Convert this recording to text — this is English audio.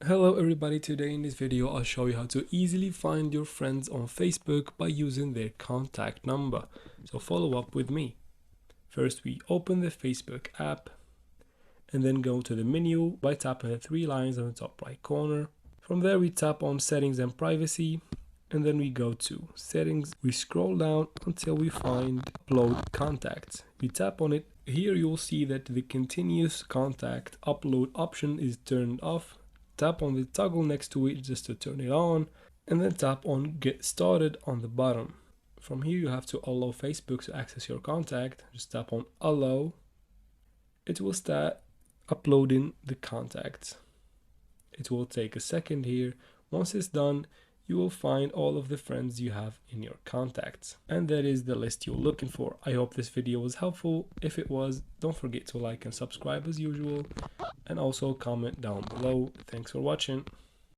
Hello everybody, today in this video I'll show you how to easily find your friends on Facebook by using their contact number. So follow up with me. First we open the Facebook app and then go to the menu by tapping the three lines on the top right corner. From there we tap on settings and privacy and then we go to settings. We scroll down until we find upload contacts. We tap on it. Here you'll see that the continuous contact upload option is turned off. Tap on the toggle next to it just to turn it on, and then tap on get started on the bottom. From here you have to allow Facebook to access your contact. Just tap on allow. It will start uploading the contacts. It will take a second here. Once it's done, you will find all of the friends you have in your contacts, and that is the list you're looking for. I hope this video was helpful. If it was, don't forget to like and subscribe as usual, and also comment down below. Thanks for watching.